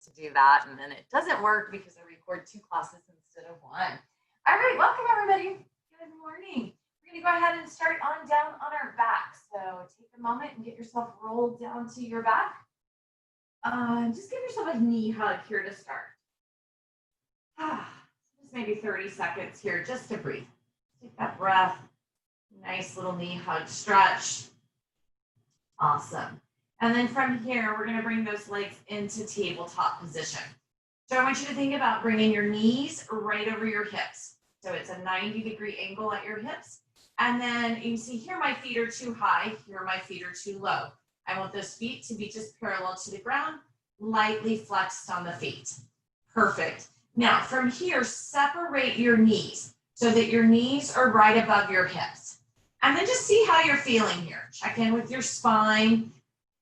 to do that, and then it doesn't work because I record 2 classes instead of 1. All right, welcome everybody. Good morning. We're gonna go ahead and start on down on our back. So take a moment and get yourself rolled down to your back. Just give yourself a knee hug here to start. Just maybe 30 seconds here just to breathe. Take that breath. Nice little knee hug stretch. Awesome. And then from here, we're going to bring those legs into tabletop position. So I want you to think about bringing your knees right over your hips. So it's a 90-degree angle at your hips. And then you see here my feet are too high, here my feet are too low. I want those feet to be just parallel to the ground, lightly flexed on the feet. Perfect. Now from here, separate your knees so that your knees are right above your hips. And then just see how you're feeling here. Check in with your spine.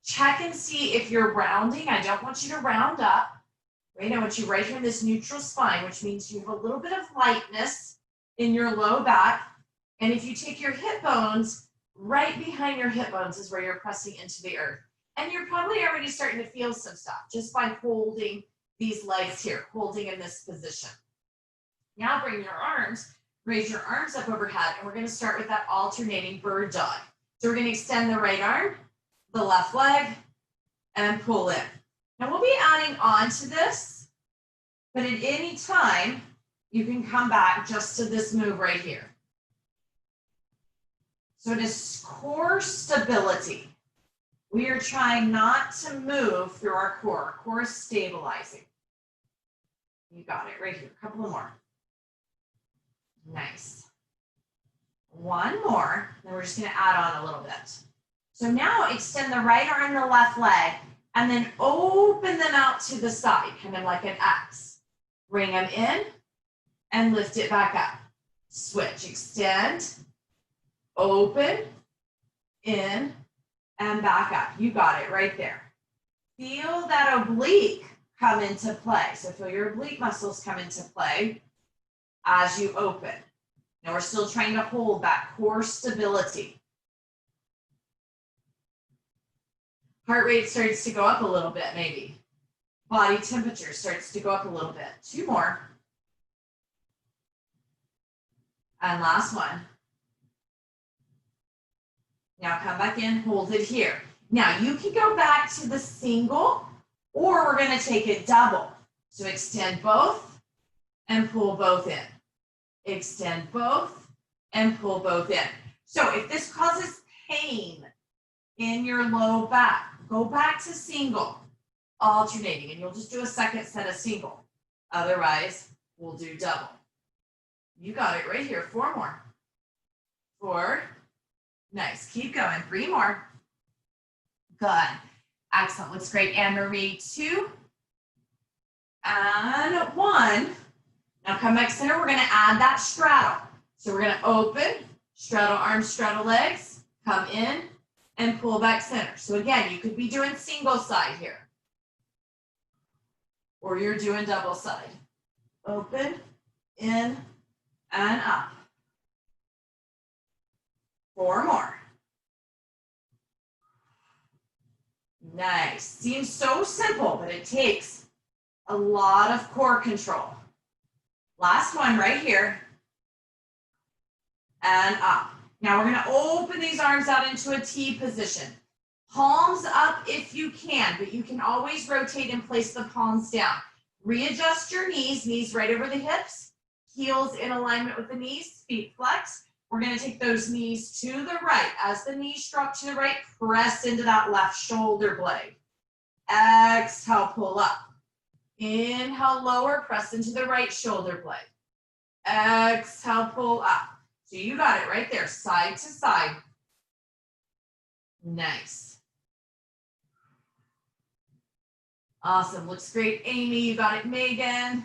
Check and see if you're rounding. I don't want you to round up. Right? I want you right here in this neutral spine, which means you have a little bit of lightness in your low back. And if you take your hip bones, right behind your hip bones is where you're pressing into the earth. And you're probably already starting to feel some stuff just by holding these legs here, holding in this position. Now bring your arms, raise your arms up overhead, and we're going to start with that alternating bird dog. So we're going to extend the right arm, the left leg, and pull in. Now we'll be adding on to this, but at any time, you can come back just to this move right here. So it is core stability. We are trying not to move through our core. Our core is stabilizing. You got it right here. A couple more. Nice. One more, then we're just going to add on a little bit. So now extend the right arm, the left leg, and then open them out to the side, kind of like an X. Bring them in and lift it back up. Switch, extend, open, in, and back up. You got it right there. Feel that oblique come into play. So feel your oblique muscles come into play as you open. Now we're still trying to hold that core stability. Heart rate starts to go up a little bit, maybe. Body temperature starts to go up a little bit. 2 more. And last one. Now come back in, hold it here. Now you can go back to the single, or we're going to take it double. So extend both and pull both in. Extend both and pull both in. So if this causes pain in your low back, go back to single, alternating, and you'll just do a second set of single. Otherwise, we'll do double. You got it right here. 4 more. 4. Nice. Keep going. 3 more. Good. Excellent. Looks great. Anne Marie, 2. And 1. Now come back center. We're going to add that straddle. So we're going to open, straddle arms, straddle legs, come in, and pull back center. So again, you could be doing single side here. Or you're doing double side. Open, in, and up. 4 more. Nice. Seems so simple, but it takes a lot of core control. Last one right here. And up. Now we're going to open these arms out into a T position. Palms up if you can, but you can always rotate and place the palms down. Readjust your knees right over the hips, heels in alignment with the knees, feet flex. We're going to take those knees to the right. As the knees drop to the right, press into that left shoulder blade. Exhale, pull up. Inhale, lower, press into the right shoulder blade. Exhale, pull up. So you got it right there, side to side. Nice. Awesome, looks great. Amy, you got it. Megan,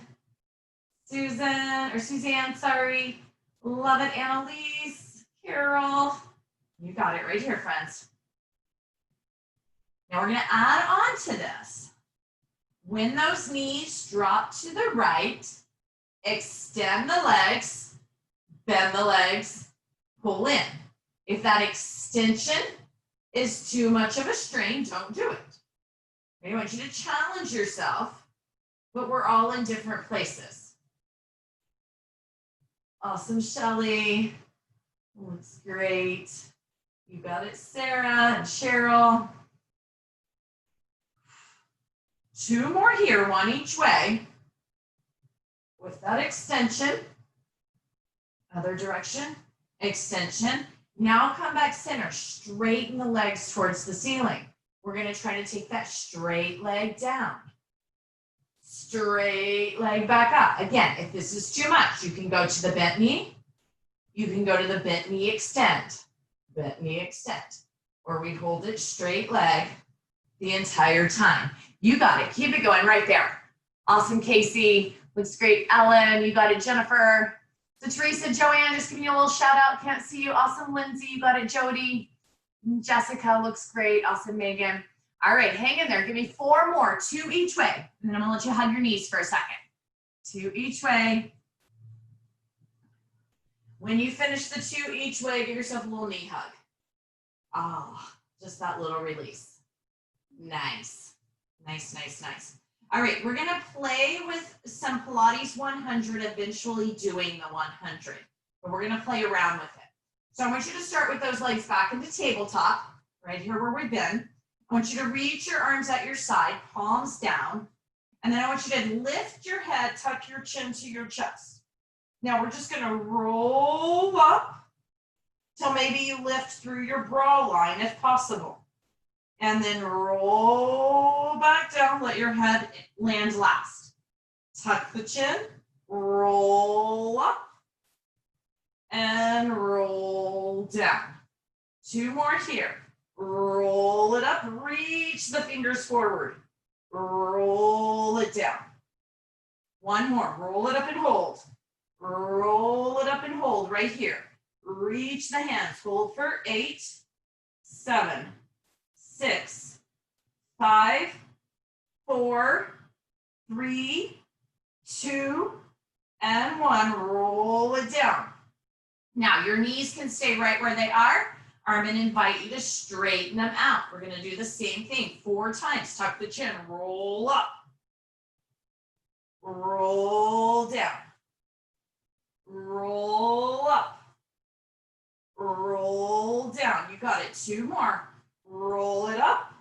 Suzanne, sorry. Love it, Annalise, Carol. You got it right here, friends. Now we're gonna add on to this. When those knees drop to the right, extend the legs, bend the legs, pull in. If that extension is too much of a strain, don't do it. I want you to challenge yourself but we're all in different places. Awesome, Shelly. Looks great. You got it, Sarah and Cheryl. 2 more here, 1 each way. With that extension, other direction, extension. Now come back center, straighten the legs towards the ceiling. We're gonna try to take that straight leg down. Straight leg back up. Again, if this is too much, you can go to the bent knee. You can go to the bent knee extend. Bent knee extend. Or we hold it straight leg the entire time. You got it. Keep it going right there. Awesome, Casey. Looks great. Ellen, you got it. Jennifer. So Teresa, Joanne, just giving you a little shout out. Can't see you. Awesome, Lindsay. You got it. Jody. Jessica looks great. Awesome, Megan. All right, hang in there. Give me 4 more, 2 each way. And then I'm gonna let you hug your knees for a second. 2 each way. When you finish the 2 each way, give yourself a little knee hug. Ah, just that little release. Nice. Nice, nice, nice. All right, we're gonna play with some Pilates 100, eventually doing the 100. But we're gonna play around with it. So I want you to start with those legs back into tabletop, right here where we've been. I want you to reach your arms at your side, palms down. And then I want you to lift your head, tuck your chin to your chest. Now we're just gonna roll up till maybe you lift through your bra line if possible. And then roll back down, let your head land last. Tuck the chin, roll up, and roll down. 2 more here. Roll it up, reach the fingers forward. Roll it down. 1 more, roll it up and hold. Roll it up and hold right here. Reach the hands, hold for 8, 7, 6, 5, 4, 3, 2, and 1. Roll it down. Now your knees can stay right where they are. I'm going to invite you to straighten them out. We're going to do the same thing 4 times. Tuck the chin, roll up, roll down, roll up, roll down. You got it. 2 more. Roll it up,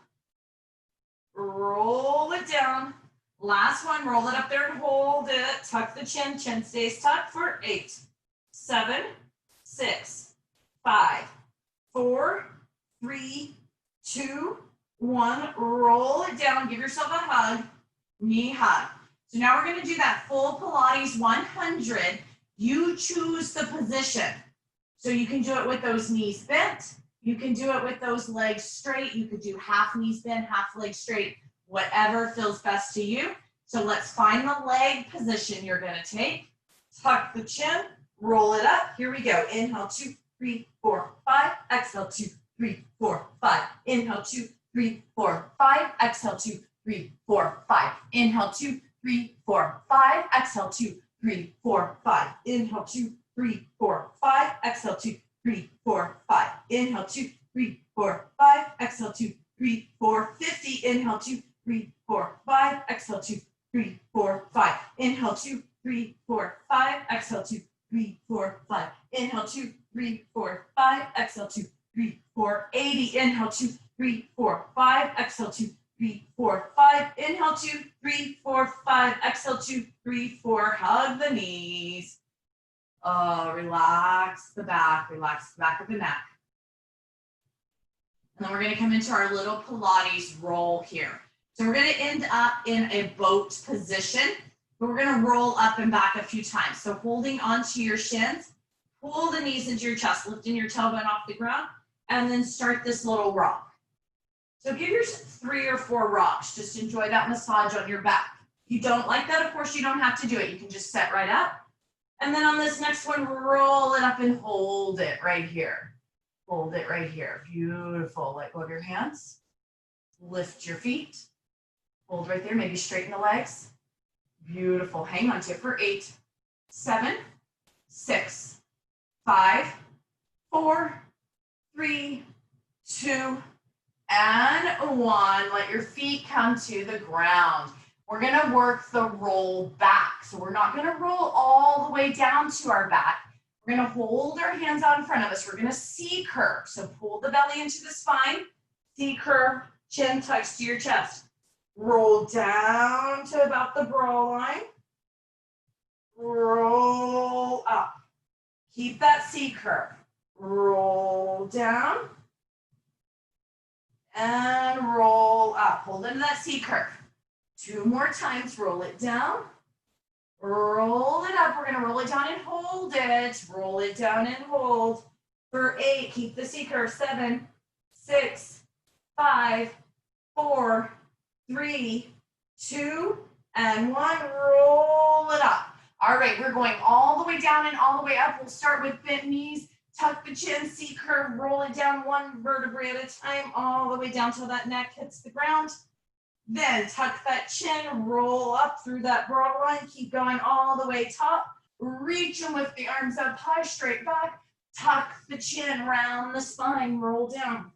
roll it down. Last one, roll it up there and hold it. Tuck the chin, chin stays tucked for 8, 7, 6, 5, 4, 3, 2, 1. Roll it down. Give yourself a hug. Knee hug. So now we're going to do that full Pilates 100. You choose the position. So you can do it with those knees bent. You can do it with those legs straight. You could do half knees bent, half legs straight, whatever feels best to you. So let's find the leg position you're going to take. Tuck the chin. Roll it up. Here we go. Inhale, 2, 3, 4, 5. Exhale, 2, 3, 4, 5. Inhale, 2, 3, 4, 5. Exhale, 2, 3, 4, 5. Inhale, 2, 3, 4, 5. Exhale, 2, 3, 4, 5. Inhale, 2, 3, 4, 5. Exhale, 2, 3, 4, 5. Inhale, 2, 3, 4, 5. Exhale, 2, 3, 4, 50. Inhale, 2, 3, 4, 5. Exhale, 2, 3, 4, 5. Inhale, 2, 3, 4, 5. Exhale, 2, 3, 4, 5. Inhale, 2, 3, 4, 5. Exhale, 2, 3, 4, 80. Inhale, 2, 3, 4, 5. Exhale, 2, 3, 4, 5. Inhale, 2, 3, 4, 5. Exhale, 2, 3, 4. Hug the knees. Relax the back of the neck. And then we're going to come into our little Pilates roll here. So we're going to end up in a boat position, but we're going to roll up and back a few times. So holding onto your shins, pull the knees into your chest, lifting your tailbone off the ground, and then start this little rock. So give yourself 3 or 4 rocks. Just enjoy that massage on your back. If you don't like that, of course, you don't have to do it. You can just set right up. And then on this next one, roll it up and hold it right here. Hold it right here. Beautiful. Let go of your hands. Lift your feet. Hold right there. Maybe straighten the legs. Beautiful. Hang on to it for 8, 7, 6, 5, 4, 3, 2, and 1. Let your feet come to the ground. we're gonna work the roll back. So we're not gonna roll all the way down to our back. We're gonna hold our hands out in front of us. We're gonna C curve. So pull the belly into the spine, C curve, chin tucks to your chest. Roll down to about the brow line. Roll up. Keep that C curve. Roll down. And roll up. Hold into that C curve. 2 more times. Roll it down. Roll it up. We're going to roll it down and hold it. Roll it down and hold. For 8, keep the C curve. 7, 6, 5, 4, 3, 2, and 1. Roll it up. All right, we're going all the way down and all the way up. We'll start with bent knees. Tuck the chin, C curve, roll it down 1 vertebrae at a time, all the way down till that neck hits the ground. Then tuck that chin, roll up through that broad line, keep going all the way top. Reach and lift the arms up high, straight back. Tuck the chin, round the spine, roll down.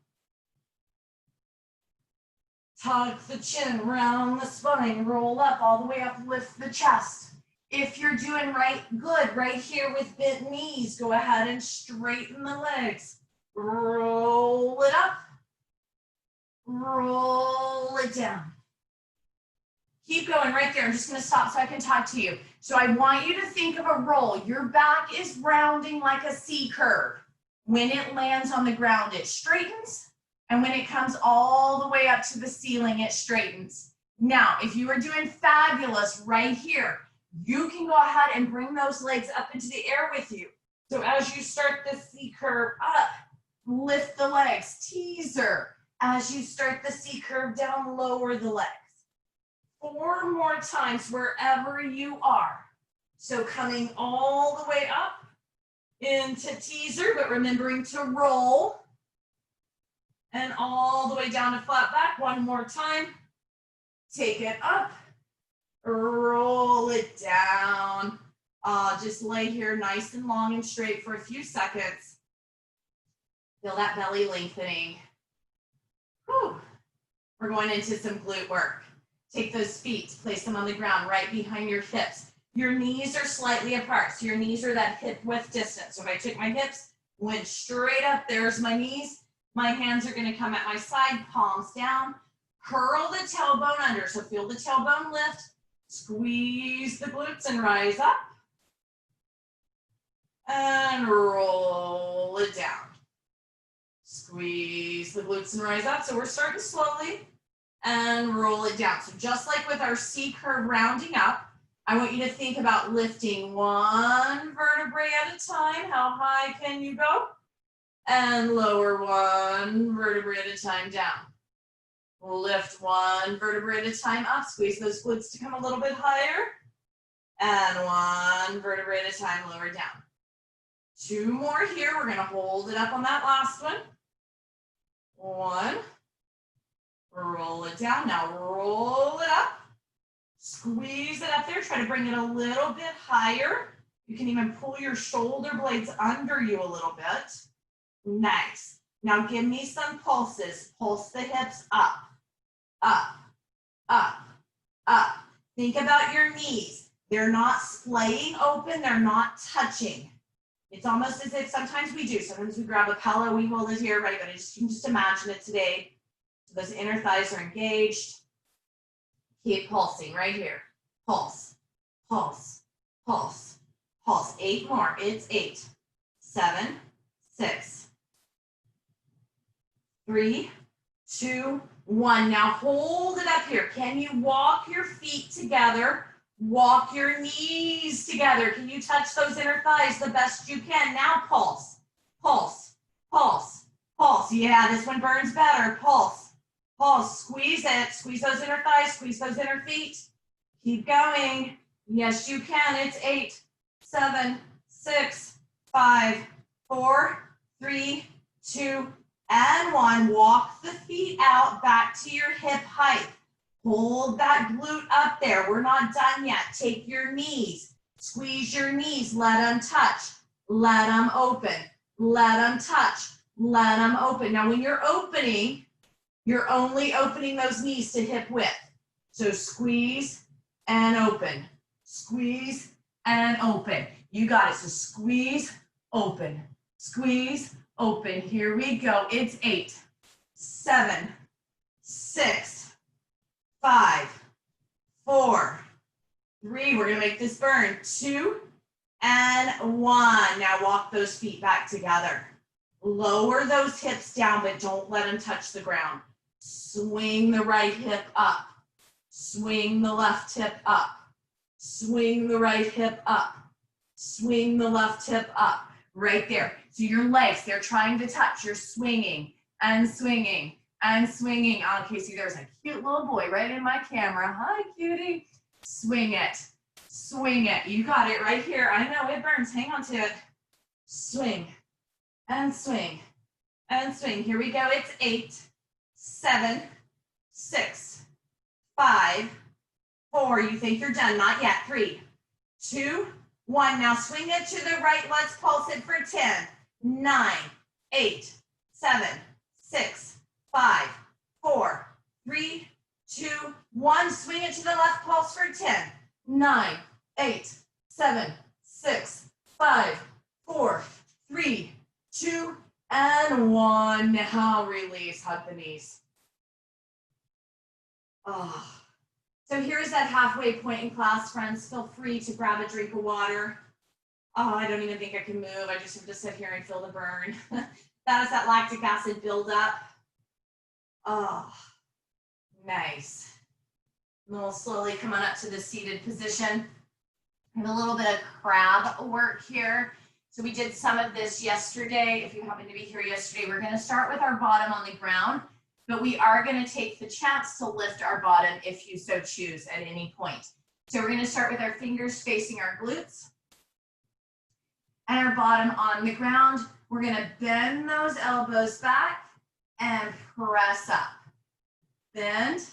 Tuck the chin, round the spine, roll up, all the way up, lift the chest. If you're doing good right here with bent knees, go ahead and straighten the legs. Roll it up. Roll it down. Keep going right there. I'm just going to stop so I can talk to you. So I want you to think of a roll. Your back is rounding like a C curve. When it lands on the ground, it straightens. And when it comes all the way up to the ceiling, it straightens. Now, if you are doing fabulous right here, you can go ahead and bring those legs up into the air with you. So as you start the C curve up, lift the legs, teaser. As you start the C curve down, lower the legs. 4 more times wherever you are. So coming all the way up into teaser, but remembering to roll. And all the way down to flat back. 1 more time. Take it up. Roll it down. Just lay here nice and long and straight for a few seconds. Feel that belly lengthening. Whew. We're going into some glute work. Take those feet, place them on the ground right behind your hips. Your knees are slightly apart, so your knees are that hip width distance. So if I took my hips, went straight up, there's my knees. My hands are going to come at my side, palms down. Curl the tailbone under, so feel the tailbone lift. Squeeze the glutes and rise up. And roll it down. Squeeze the glutes and rise up. So we're starting slowly and roll it down. So just like with our C curve rounding up, I want you to think about lifting 1 vertebrae at a time. How high can you go? And lower 1 vertebrae at a time down. Lift 1 vertebrae at a time up. Squeeze those glutes to come a little bit higher. And 1 vertebrae at a time, lower down. 2 more here. We're going to hold it up on that last one. 1. Roll it down. Now roll it up. Squeeze it up there. Try to bring it a little bit higher. You can even pull your shoulder blades under you a little bit. Nice. Now give me some pulses. Pulse the hips up, up, up, up. Think about your knees. They're not splaying open. They're not touching. It's almost as if sometimes we do. Sometimes we grab a pillow, we hold it here, right? But you can just imagine it today. So those inner thighs are engaged. Keep pulsing right here. Pulse, pulse, pulse, pulse. 8 more. It's 8, 7, 6, 3, 2, 1. Now hold it up here. Can you walk your feet together? Walk your knees together. Can you touch those inner thighs the best you can? Now pulse, pulse, pulse, pulse. Yeah, this one burns better. Pulse, pulse. Squeeze it. Squeeze those inner thighs. Squeeze those inner feet. Keep going. Yes, you can. It's 8, 7, 6, 5, 4, 3, 2, and 1. Walk the feet out back to your hip height. Hold that glute up there. We're not done yet. Take your knees. Squeeze your knees. Let them touch. Let them open. Let them touch. Let them open. Now, when you're opening, you're only opening those knees to hip width. So squeeze, and open. Squeeze and open. You got it. So squeeze, open, squeeze, open. Here we go. It's 8, 7, 6, 5, 4, 3. We're going to make this burn. 2 and 1. Now walk those feet back together. Lower those hips down, but don't let them touch the ground. Swing the right hip up. Swing the left hip up. Swing the right hip up. Swing the left hip up. Right there. So your legs, they're trying to touch. You're swinging and swinging and swinging. Okay, see, there's a cute little boy right in my camera. Hi, cutie. Swing it. Swing it. You got it right here. I know it burns. Hang on to it. Swing and swing and swing. Here we go. It's 8, 7, 6, 5, 4. You think you're done? Not yet. 3, 2, 1. Now swing it to the right. Let's pulse it for 10, 9, 8, 7, 6, 5, 4, 3, 2, 1. Swing it to the left. Pulse for 10, 9, 8, 7, 6, 5, 4, 3, 2, and 1. Now release. Hug the knees. Oh. So here's that halfway point in class, friends. Feel free to grab a drink of water. Oh, I don't even think I can move. I just have to sit here and feel the burn. That is that lactic acid buildup. Oh, nice. And we'll slowly come on up to the seated position. And a little bit of crab work here. So we did some of this yesterday. If you happen to be here yesterday, we're going to start with our bottom on the ground. But we are going to take the chance to lift our bottom if you so choose at any point. So we're going to start with our fingers facing our glutes and our bottom on the ground. We're going to bend those elbows back and press up. Bend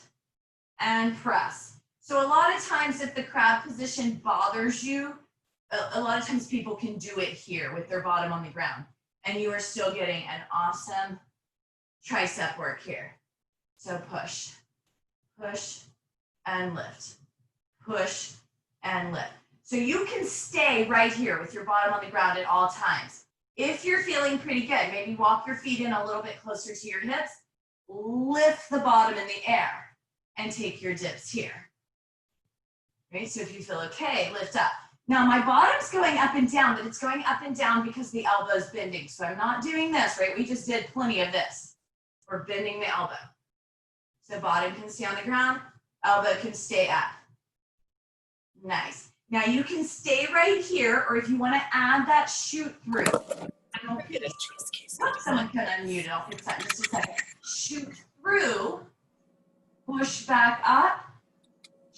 and press. So a lot of times if the crab position bothers you, a lot of times people can do it here with their bottom on the ground. And you are still getting an awesome tricep work here. So push, push, and lift, push, and lift. So you can stay right here with your bottom on the ground at all times. If you're feeling pretty good, maybe walk your feet in a little bit closer to your hips, lift the bottom in the air, and take your dips here. Right, so if you feel okay, lift up. Now my bottom's going up and down, but it's going up and down because the elbow's bending. So I'm not doing this, right? We just did plenty of this. We're bending the elbow. So bottom can stay on the ground, elbow can stay up. Nice. Now you can stay right here, or if you want to add that shoot through. I don't get it. Someone could unmute it. I'll fix that in just a second. Shoot through, push back up,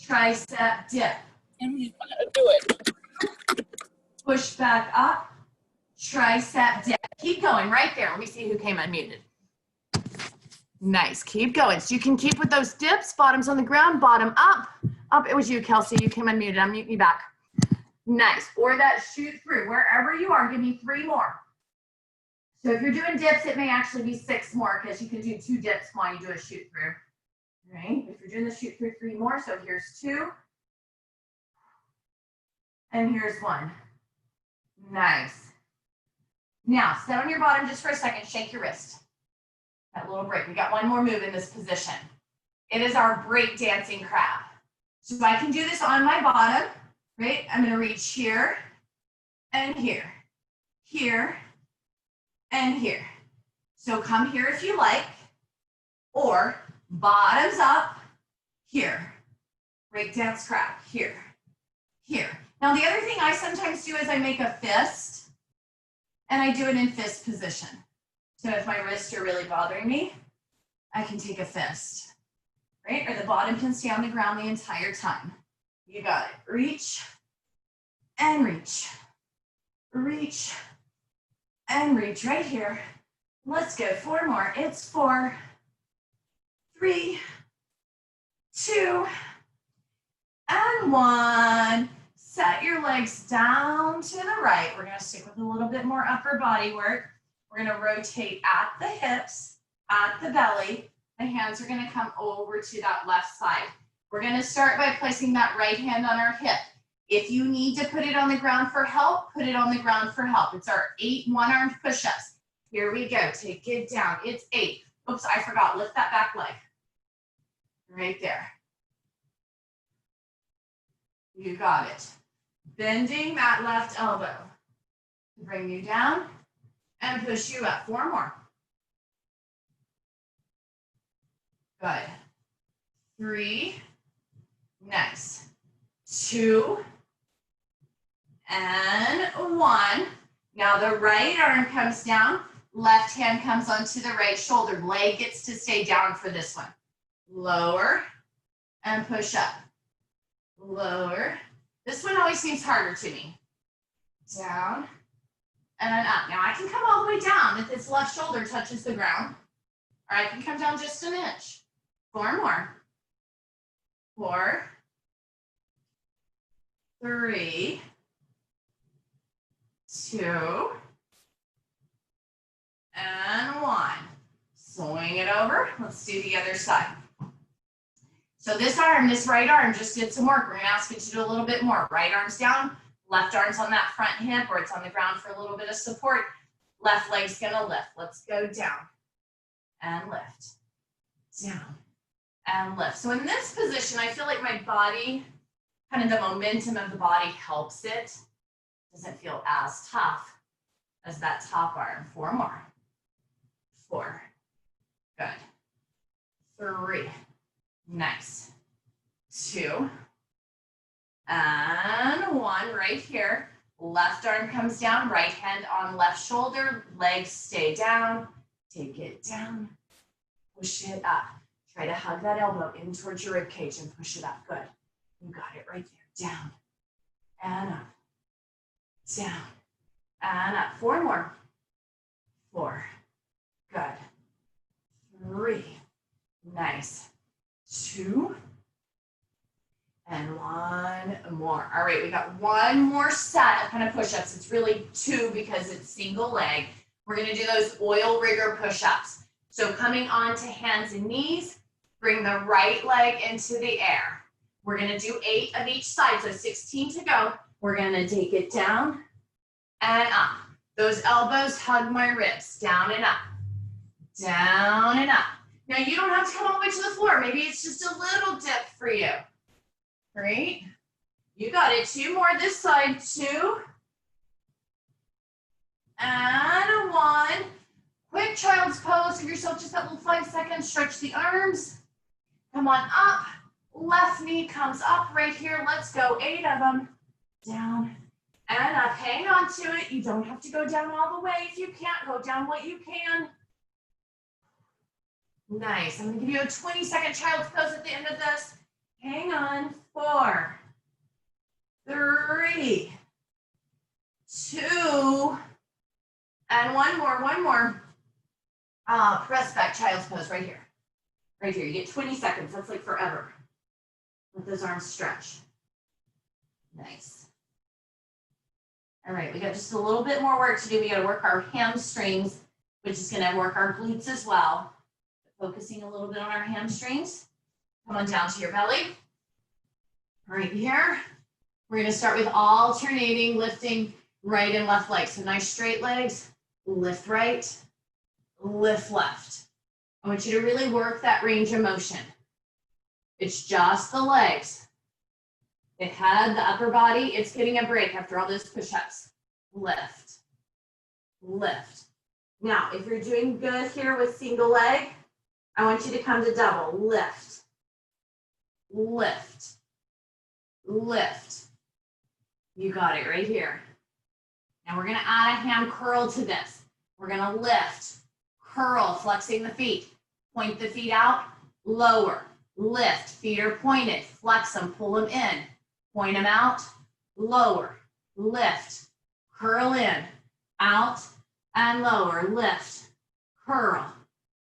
tricep dip. And we want to do it. Push back up, tricep dip. Keep going right there. Let me see who came unmuted. Nice, keep going. So you can keep with those dips, bottoms on the ground, bottom up. Up, it was you, Kelsey. You came unmuted. Unmute me back. Nice, or that shoot through. Wherever you are, give me 3 more. So if you're doing dips, it may actually be 6 more because you can do 2 dips while you do a shoot through. Right? If you're doing the shoot through, 3 more. So here's 2. And here's 1. Nice. Now, sit on your bottom just for a second. Shake your wrist. That little break. We got 1 more move in this position. It is our break dancing crab. So I can do this on my bottom, right? I'm going to reach here and here, here and here. So come here if you like, or bottoms up here. Break dance crab here, here. Now the other thing I sometimes do is I make a fist and I do it in fist position. So if my wrists are really bothering me, I can take a fist, right? Or the bottom can stay on the ground the entire time. You got it. Reach and reach, reach and reach right here. Let's go 4 more. It's 4, 3, 2, and 1. Set your legs down to the right. We're going to stick with a little bit more upper body work. We're going to rotate at the hips, at the belly. The hands are going to come over to that left side. We're gonna start by placing that right hand on our hip. If you need to put it on the ground for help, put it on the ground for help. It's our 8 one-armed push-ups. Here we go, take it down. It's 8. Oops, I forgot, lift that back leg. Right there. You got it. Bending that left elbow. Bring you down and push you up. 4 more. Good. 3. Nice. 2. And 1. Now the right arm comes down, left hand comes onto the right shoulder. Leg gets to stay down for this one. Lower and push up. Lower. This one always seems harder to me. Down and up. Now I can come all the way down if this left shoulder touches the ground, or I can come down just an inch. 4 more. 4, 3, 2, and 1. Swing it over. Let's do the other side. So this arm, this right arm just did some work. We're gonna ask it to do a little bit more. Right arm's down, left arm's on that front hip, or it's on the ground for a little bit of support. Left leg's gonna lift. Let's go down and lift. Down and lift. So in this position, I feel like my body, kind of the momentum of the body helps it. Doesn't feel as tough as that top arm. 4 more. 4. Good. 3. Nice. 2. And 1 right here. Left arm comes down, right hand on left shoulder, legs stay down. Take it down. Push it up. Try to hug that elbow in towards your rib cage and push it up. Good. You got it right there. Down and up. Down and up. 4 more. 4. Good. 3. Nice. 2. And 1 more. All right, we got 1 more set of kind of push-ups. It's really 2 because it's single leg. We're gonna do those oil rigger push-ups. So coming on to hands and knees, bring the right leg into the air. We're gonna do 8 of each side, so 16 to go. We're gonna take it down and up. Those elbows hug my ribs, down and up, down and up. Now you don't have to come all the way to the floor. Maybe it's just a little dip for you. Great. You got it. 2 more this side. 2. And 1. Quick child's pose. Give yourself just that little 5 seconds. Stretch the arms. Come on up. Left knee comes up right here. Let's go. 8 of them. Down and up. Hang on to it. You don't have to go down all the way. If you can't, go down what you can. Nice. I'm going to give you a 20-second child's pose at the end of this. Hang on. 4, 3, 2, and 1 more, 1 more. Press back child's pose right here. Right here. You get 20 seconds. That's like forever. Let those arms stretch. Nice. All right, we got just a little bit more work to do. We got to work our hamstrings, which is going to work our glutes as well. Focusing a little bit on our hamstrings. Come on down to your belly. Right here. We're going to start with alternating lifting right and left legs. So nice straight legs, lift right, lift left. I want you to really work that range of motion. It's just the legs. The head, the upper body, it's getting a break after all those push-ups. Lift, lift. Now, if you're doing good here with single leg, I want you to come to double. Lift, lift, lift. You got it right here. Now we're going to add a ham curl to this. We're going to lift, curl, flexing the feet. Point the feet out, lower, lift. Feet are pointed. Flex them, pull them in. Point them out, lower, lift, curl in, out, and lower. Lift, curl,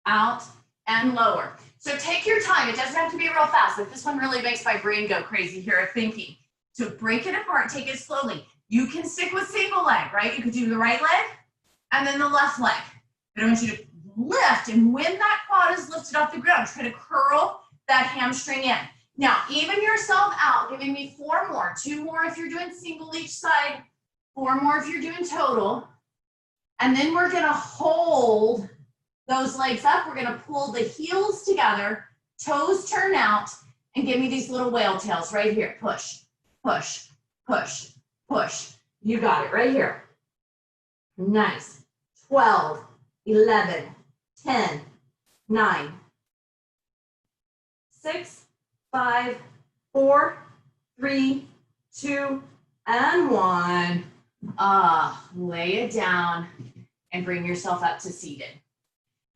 out, and lower. So take your time. It doesn't have to be real fast. Like this one really makes my brain go crazy here of thinking. So break it apart, take it slowly. You can stick with single leg, right? You could do the right leg and then the left leg. But I want you to lift, and when that quad is lifted off the ground, try to curl that hamstring in. Now, even yourself out, giving me 4 more, 2 more if you're doing single each side, 4 more if you're doing total. And then we're gonna hold those legs up. We're gonna pull the heels together, toes turn out, and give me these little whale tails right here. Push, push, push, push. You got it right here. Nice. 12, 11, 10, 9, 6, 5, 4, 3, 2, and 1. Lay it down and bring yourself up to seated.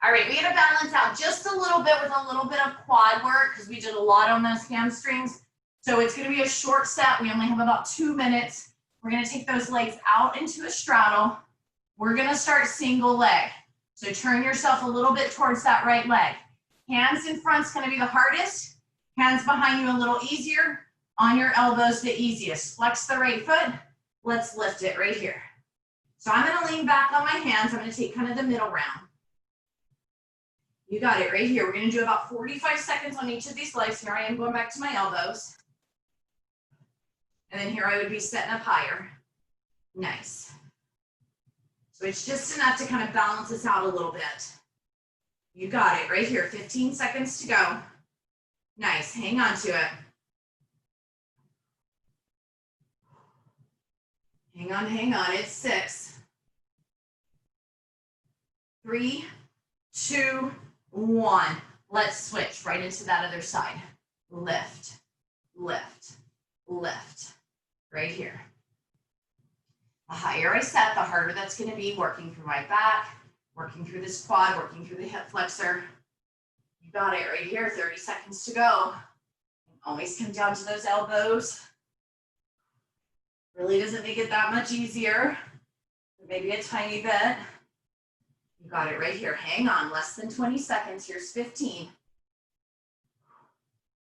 All right, we gotta balance out just a little bit with a little bit of quad work because we did a lot on those hamstrings. So it's gonna be a short set. We only have about 2 minutes. We're gonna take those legs out into a straddle. We're gonna start single leg. So turn yourself a little bit towards that right leg. Hands in front's gonna be the hardest. Hands behind you a little easier. On your elbows the easiest. Flex the right foot. Let's lift it right here. So I'm gonna lean back on my hands. I'm gonna take kind of the middle round. You got it right here. We're gonna do about 45 seconds on each of these legs. Here I am going back to my elbows. And then here I would be setting up higher. Nice. So it's just enough to kind of balance us out a little bit. You got it right here. 15 seconds to go. Nice. Hang on to it. Hang on. It's 6, 3, 2, 1. Let's switch right into that other side. Lift, lift, lift. Right here. The higher I set, the harder that's going to be, working through my back, working through this quad, working through the hip flexor. You got it right here. 30 seconds to go. Always come down to those elbows. Really doesn't make it that much easier. Maybe a tiny bit. You got it right here. Hang on, less than 20 seconds. Here's 15.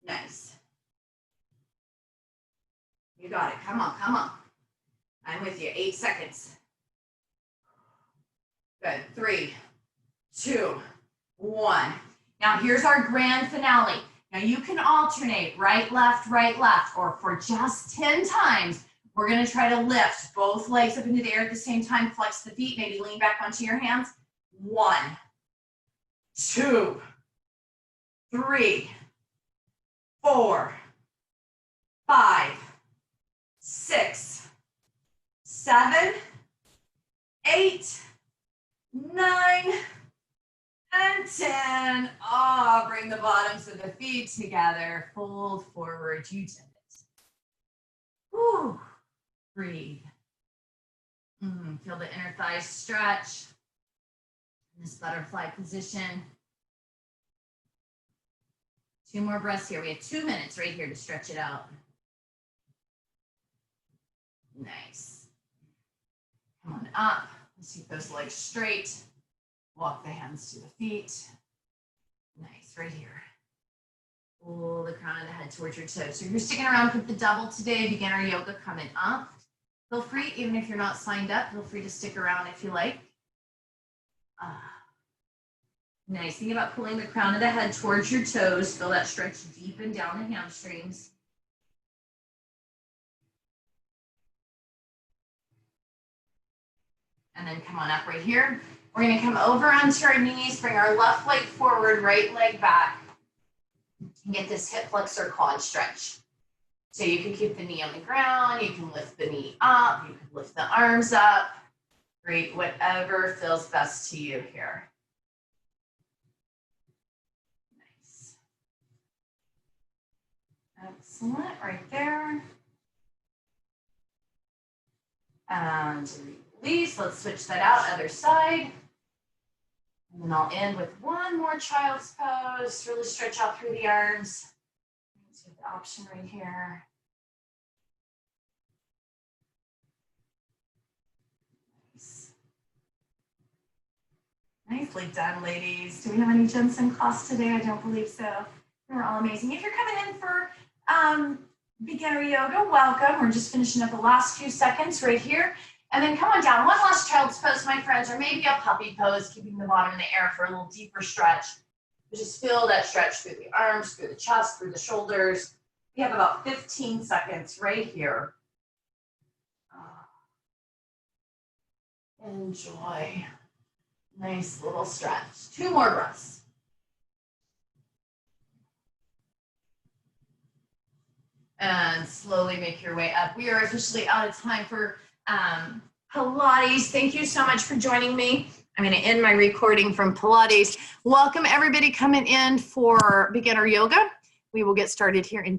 Nice. You got it. Come on, come on. I'm with you. 8 seconds. Good. 3, 2, 1. Now here's our grand finale. Now you can alternate right, left, or for just 10 times, we're gonna try to lift both legs up into the air at the same time, flex the feet, maybe lean back onto your hands. 1, 2, 3, 4, 5, 6, 7, 8, 9, and 10. Bring the bottoms of the feet together. Fold forward. You did it. Whew. Breathe. Feel the inner thighs stretch. In this butterfly position. 2 more breaths here. We have 2 minutes right here to stretch it out. Nice. Come on up. Let's keep those legs straight. Walk the hands to the feet. Nice, right here. Pull the crown of the head towards your toes. So if you're sticking around with the double today, beginner yoga coming up. Feel free, even if you're not signed up, feel free to stick around if you like. Nice. Think about pulling the crown of the head towards your toes. Feel that stretch deep and down the hamstrings. And then come on up right here. We're going to come over onto our knees, bring our left leg forward, right leg back, and get this hip flexor quad stretch. So you can keep the knee on the ground, you can lift the knee up, you can lift the arms up. Great, whatever feels best to you here. Nice. Excellent, right there. And release, let's switch that out, other side. And then I'll end with one more child's pose. Really stretch out through the arms. Let's get the option right here. Nice. Nicely done, ladies. Do we have any Jensen class today? I don't believe so. We're all amazing. If you're coming in for beginner yoga, welcome. We're just finishing up the last few seconds right here. And then come on down. One last child's pose, my friends, or maybe a puppy pose, keeping the bottom in the air for a little deeper stretch. Just feel that stretch through the arms, through the chest, through the shoulders. We have about 15 seconds right here. Enjoy. Nice little stretch. 2 more breaths. And slowly make your way up. We are officially out of time for Pilates. Thank you so much for joining me. I'm going to end my recording from Pilates. Welcome everybody coming in for beginner yoga. We will get started here in